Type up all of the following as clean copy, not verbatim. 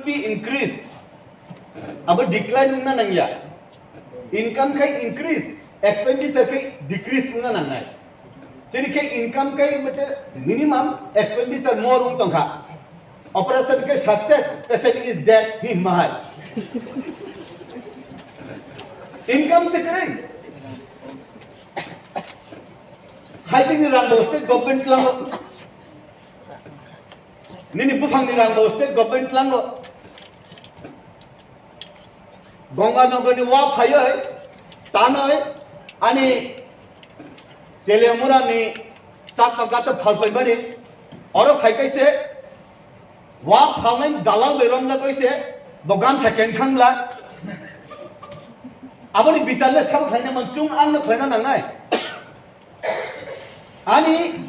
should be increased. Abo decline na nangya. Income kai increase, expenditure kai decrease na nangai. Sini kai income kai mate minimum, expenditure more untongha. Operation kai success, patient is dead, he mahal. Income se kai. Haising ni rang state government lang. Nini bufang ni rang state government lang. Gongga nogani wa phayoi tanoi ani telemura ni sak pagata phalpai bani oro phaikai se wa phamen dalang berom la koise bogam second thangla aboni bisalle sab khaina man chung ang na khaina nangai ani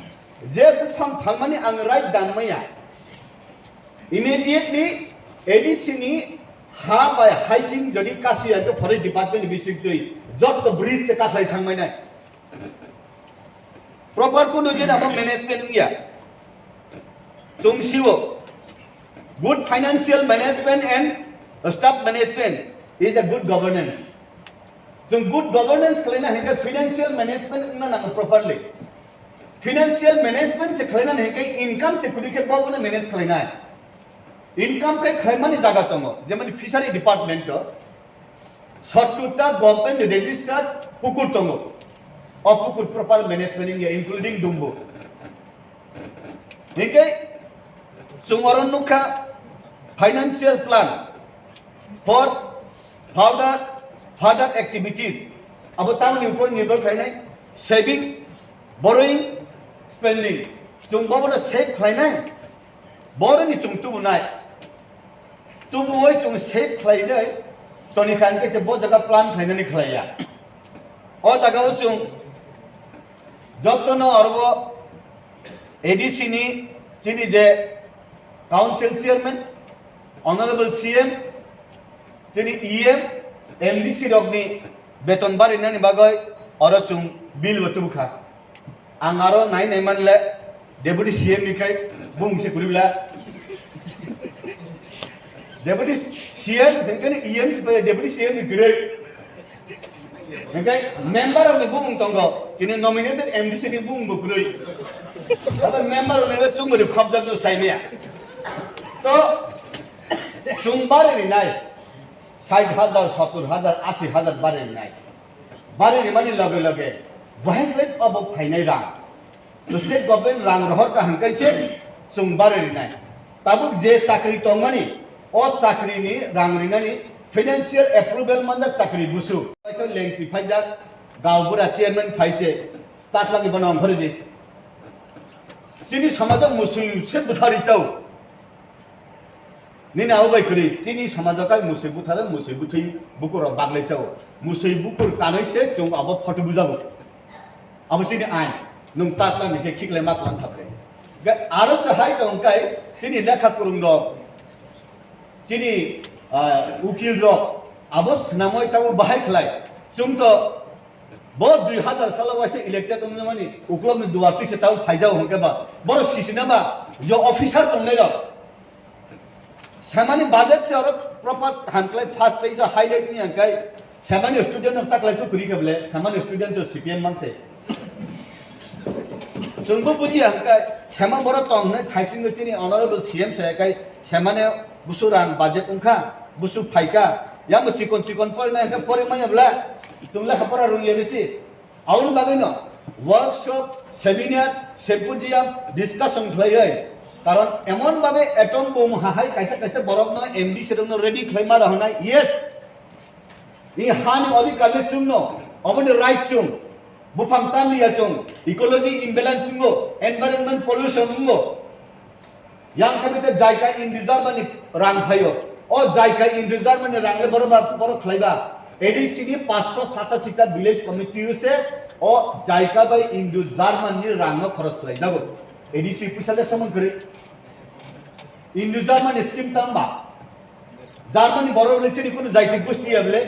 je bufang phangmani ang right danmaya immediately ADC ni ha by haising jadi kasih ada forest department bisik tu Joto bridge se kathai thangmai nai proper ko nujin aba management ya sung siwo good financial management and staff management is a good governance so good governance kalena heka financial management na na properly financial management se kalena heka income se kudike bawna manage kalena income kai khaimani jaga tongo jemani fishery department to shortcuta government registered pukur tongo or pukur proper management including dumbo okay sungoron nukha financial plan for further activities abo tamni upor nirbhor khainai saving borrowing spending sungbobona save khainai borrow ni chung tu bunai tu buoi chung save khlai dai toni khan ke se bo jaga plan khaina ni khlaiya o jaga chung Joto no orgo ADC ni sini je council chairman honorable CM sini EM MDC rogni beton bari nani bagoi oro chung bill watu kha angaro nai nai manle deputy CM ni kai bung se kulibla deputy CM then EM se deputy CM ni grade okay member of the bung tongo kini nominated MDC ni bung bukrui aba member of the chung ri khobja no saimia to chung bare ni nai 60,000 70,000 80,000 bare ni nai bare ni mani lage lage violate of phainai rang the state government rang rohor ka hangkai se chung bare ni nai tabuk je chakri tongmani o chakri ni rang rinani financial approval mandak chakri busu paisa lengthy phaijak gaubura chairman phaise tatlagi banam phari sini samajak musui se buthari chau nina obai kuri sini samajakai musui buthara musui buthai bukur baglai chau musui bukur kanai se chung abo photo bujabu abo sini ai nung tatla ni ke khiklai mak lang thapre ga aro sahai tong kai sini lekha kurung ro sini ukil rok abos namoi tamu bahai khlai chung to bo 2000 sala wase elected mani uklom ni duati se taw phaijau hongke ba boro sisina ba jo officer tong nei ro samani budget se aro proper hanklai first page highlight ni angkai samani student taklai to kuri kable samani student to CPM mangse chungbo buji angkai sama boro tong nei thaising chini honorable CM se kai samane busurang budget ungkha busu phaika yang chikon por na ka pore manya bla tumla khapara rungi besi aun bagaino workshop seminar symposium discussion khlai karon emon babe atom bomb hahai kaisa borok no MD serum no ready khlaima rahna yes ni hani odi kale chungno oboni right chung bufang tan liya chung ecology imbalance chungo environment pollution ngo yang kabite jaika in reserve ni rang phayo o jaika in reserve ni rangle boro khlaiba ADC ni 587 ta village committee se o jaika by in reserve ni rang kharos khlai jabo ADC pisale samon kare in reserve ni scheme tamba Germany boro leche ni kono jaika gosti able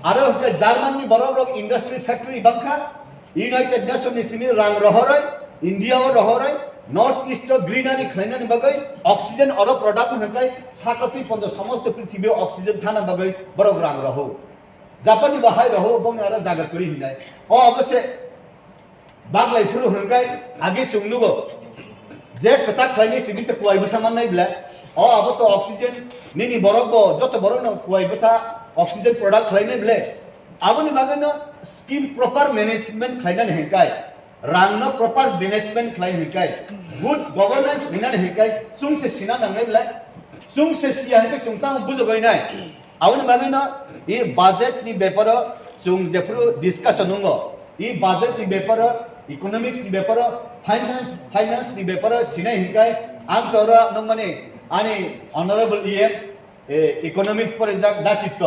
aro ke Germany boro rok industry factory bangkha United Nations ni sini rang rohorai India o rohorai north east greenery খাইনানি বাগৈ oxygen অর product হইকাই সাকতি পন্দ সমস্ত পৃথিবী oxygen থানা বাগৈ বড় গ্রাং রহো জাপানি বাহাই রহো বং আর জায়গা করি হিনাই অবশ্যে বাংলাই ফুরু হইকাই আগে সুংনুগো যে কসাক খাইনি সিদিসে কুয়াই বসা মাননাই বিলা আবো তো অক্সিজেন নিনি বরগ যত বড় ন কুয়াই বসা অক্সিজেন প্রোডাক্ট খাইনাই বিলে আবনি বাগৈ ন স্কিম প্রপার ম্যানেজমেন্ট খাইনানি হইকাই রাংনো প্রপার ম্যানেজমেন্ট খাইন হইকাই গুড গভর্নেন্স হিনানি হইকাই সুংসে সিনা নাंगनाय বিলা সুংসে সিয়া হইকাই সুংতাং বুজबाय নাই আবনি বাগৈ ন ই বাজেট नि ব্যাপার সুং যেফুরু ডিসকাশন নঙ্গ ই বাজেট नि ব্যাপার ইকোনমিক্স नि ব্যাপার ফাইনান্স नि ব্যাপার সিনাই হইকাই আং তোরা নং মানে আনি অনারেবল ইএম ইকোনমিক্স ফর এক্সাম্পল দাচিত্ত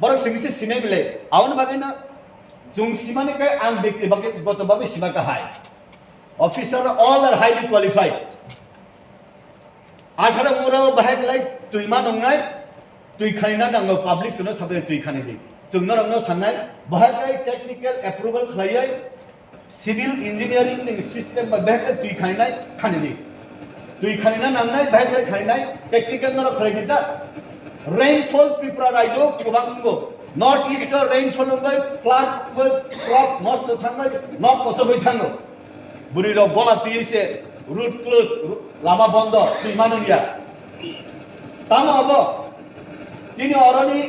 বড় সিমিসে সিনাই বিলে আবনি বাগৈ ন जों सिमानि के आं व्यक्तिगत भावे सिमा का high officer all are highly qualified 18 उमराव बाहाय लाइक तुइमा नंगनाय तुइ खानिना नांगौ पब्लिक सुनो सबे तुइ खानिदि जोंनो रंनो साननाय बाहाय काय टेक्निकल अप्रूवल खालायै सिविल इंजीनियरिंग नि सिस्टम बा बाहाय तुइ खानिनाय खानिदि तुइ खानिना नांनाय बाहाय खानिनाय टेक्निकल नर खालायदिदा रेनफॉल त्रिपुरा राज्यो गोबां दंगौ नॉर्थ ईस्ट रेनफॉल होबाय क्रॉप नष्ट थांबाय नॉर्थ पसबाय थाङो बुरि र गला तुइसे रूट क्लोज लामा बन्द तुइमाननिया ताम अब जिनि अरनि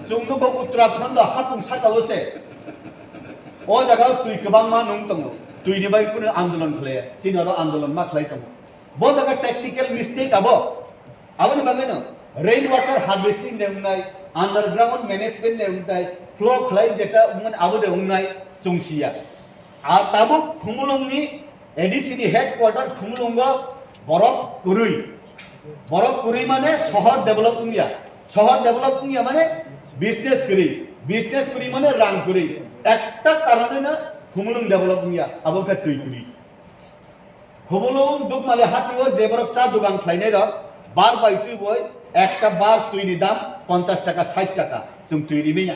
जोंनो उत्तराखंड हापुं साकावसे ओ जागा तुइ गोबां मा नं दङ तुइनि बाय कुनो आन्दोलन खालाया जिनि अर आन्दोलन मा खालाय दङ बो जागा टेक्निकल मिस्टेक आबनि बागै न रेन वाटर हार्वेस्टिंग नेमनाय अंडरग्राउंड मैनेजमेंट ने उनताय फ्लो खलाय जेटा उमन आबोदे उननाय जोंसिया आ ताबो खुमुलंगनि एडीसीनि हेडक्वार्टर खुमुलंग बरफ कुरुई माने शहर डेभलपिंग माने बिजनेस कुरुई माने रां कुरुई एकटा कारणे ना खुमुलंग डेभलपिंग आबो का तुई कुरुई खुमुलंग दुक माले हातिओ जेबरक सा दुगान खलायनाय र बार बाय तुई बय একটা বার তুইনি দাম 50 টাকা 60 টাকা जों তুইনি মেয়া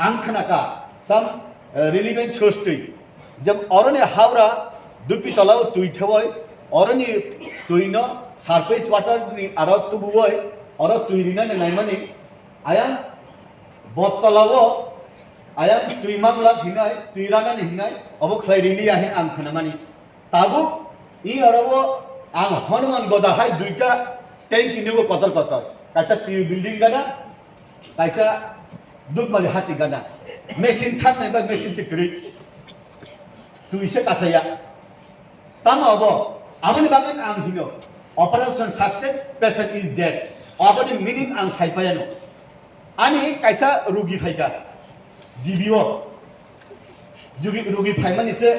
आंखनाका सम रिलीवेंट सोर्स तुई जब अरने हावरा दुपि तलाव तुई थवय अरनि तुइनो सरफेस वाटर नि आरो तुबुय अर तुइरिना नायमानि आया बतलाव आया तुइमांला हिनाय तुइराना हिनाय अब खलायरिनि आहे आंखनामानि ताबु इ अरबो आं हनुमान गदाहाय दुइटा टैंक निबो कतर कैसा पीयू बिल्डिंग गाना कैसा दुख माले हाथी गाना मेसिन थाक नहीं बा मेसिन से करी तू इसे कासाया तम अब आमनि बागै आं हिनो operation success patient is dead अबनि मीनिंग आं साइपायानो आनी कैसा रोगी फाइका जीबीओ रोगी फाइमानि से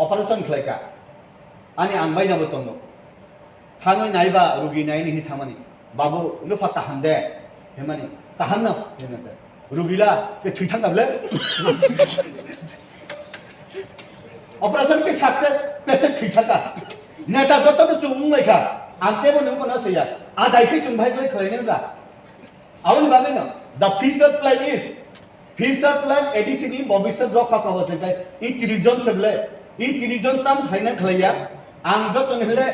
ऑपरेशन खलायका आनी आं बायनाबो दङ थाङै नायबा रोगी नायनि हि थामानि बाबू लुफा ताहान दे हेमानि ताहान न हेमाते रुगिला के थुइथां गाबले ऑपरेशन के सक्सेस पेशेंट थुइथाका नेता जतो न जुं लायखा आंते बनो बना सैया आ दाइखै जुं भाइ खलायनोब्ला आउन बागै न द फ्यूचर प्लान एडिसिनि भविष्यत रखा खावसै इ त्रिजन सबले इ त्रिजन ताम खायना खलाया आं जतो नहले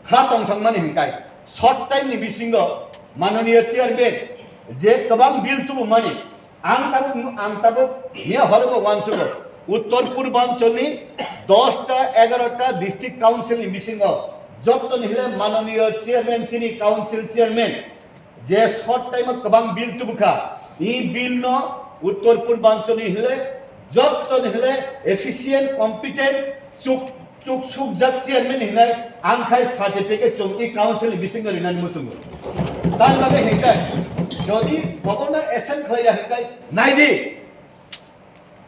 खा तंथां माने हिंकाय शॉर्ट टाइम नि बिसिंग माननीय चेयरमैन जे गोबां बिल तुबु माने आं ताबो ने हरबो वानसुगो उत्तर पूर्वांचलनि 10 टा 11 टा डिस्ट्रिक्ट काउंसिल नि बिसिंग जत्तो निहले माननीय चेयरमैन चिनि काउंसिल चेयरमैन जे शॉर्ट टाइम गोबां बिल तुबुखा इ बिल न उत्तर पूर्वांचलनि हिले जत्तो निहले एफिशिएंट कॉम्पिटेंट चुक जात चेयरमैन हिनाय आंखाय सार्टिफिकेट जों इ काउंसिल बिसिंग रिनानि मुसुंगो तान बागे हिंकाय जदि गवर्नर एसेन खलाया हिंकाय नायदि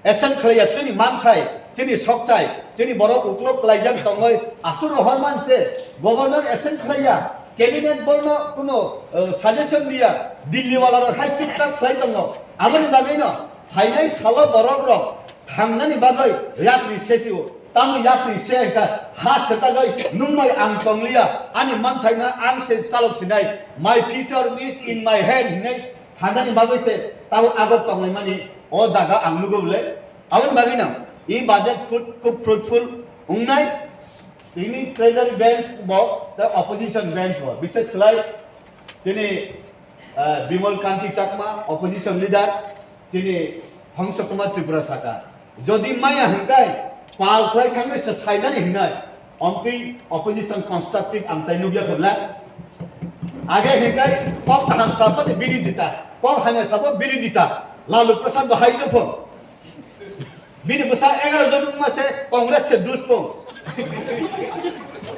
एसेन खलाया जोंनि मानथाय जोंनि सखथाय जोंनि बर' उक्लब लाइजाक दङै आसुर रहमान से गवर्नर एसेन खलाया कैबिनेट बर्न कोनो सजेशन दिया दिल्ली वाला हाय चुपचाप खलाय दङ आबनि बागे न फाइनाय साल बरक र थांनानि बागै यात्रि सेसिओ ताम यात्री से हा सेतागै नुंमाय आं तंगलिया आनि मानथायना आं से चालक सिनाय my future is in my hand नै सानानि बागै से ताव आगो तंगनाय मानि ओ जागा आं नुगोबले आवन बागै न इ बाजेट खूब fruitful उंनाय ini treasury bench bo the opposition bench bo বিশেষ করে তিনি বিমল কান্তি চাকমা opposition leader তিনি হংস কুমার ত্রিপুরা শাখা যদি মায়া হংকাই পাল খাই থাঙ্গে সাইদানি হংনাই অন্তি opposition constructive আমতাই নুবিয়া খবলা আগে হংকাই পক হাম সাপত বিরোধিতা পক হানে সাপত বিরোধিতা লালু প্রসাদ হাইলো ফ বিনি বসা 11 জন মাসে কংগ্রেস সে দুষ্পং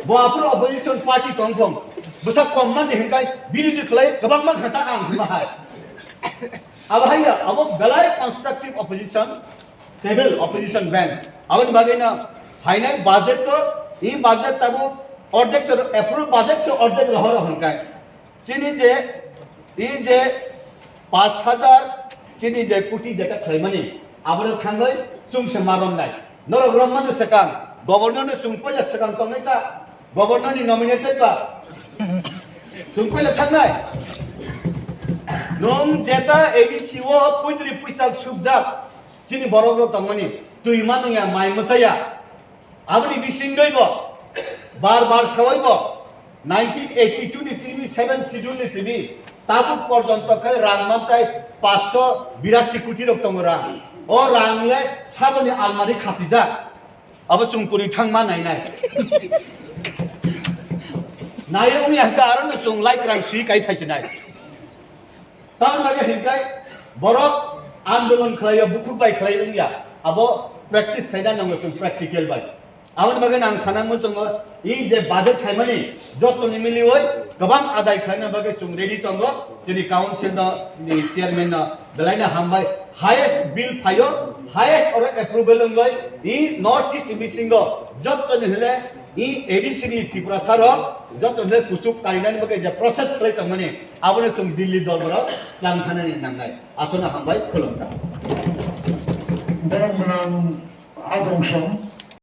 বআপুর opposition party তংফং বসা কমমান হংকাই বিরোধী খলাই গবাংমান খাতা আম মাহাই abahaya abo galai constructive opposition table opposition bank abon bagena final budget to e budget tabu ordek so approve budget so ordek rahor honkai chini je 5000 chini je kuti jeta khaimani abora thangai chung semaron nai norok ramman sekang governor ne chungpela sekang tongai ta governor ni nominated ba chungpela thangai nong jeta abc wo puidri puisak subjak chini borok tangmani tui manungya mai masaya abni bising doibo bar sawoibo 1982 ni cb 7 schedule ni cb tabuk porjonto kai rang mantai 582 কোটি rok tongo rang o rang le saboni almari khatija abo chungkuni thangma nai nai umi hangka aron chung like rang sui kai thaisinai তার মাঝে হিংকাই বরক আন্দোলন খাইয়া বুকুক by খাইয়া আবো practice খাইনা নাঙ্গো जों practical by আমন বাগে নাং সানাঙ্গো जों ই যে বাজেট খাইমানি যত নিমিলি ওই गोबां আদায় খাইনা বাগে जों রেডি তঙ্গো যিনি কাউন্সিল নি চেয়ারম্যান বেলাইনা হামবাই হাইয়েস্ট বিল ফাইও হাইয়েস্ট অর অ্যাপ্রুভাল লই ই নর্থ ইস্ট মিসিংগো যত নিহলে ই এডিসিনি ত্রিপুরা সারো যত নে কুচুক কারিনানি বাগে যে প্রসেস খাই তঙ্গনি আবনে जों Delhi দরবারও লামখানানি নাঙ্গাই আসনা হামবাই খুলুমটা Dalam menang adong som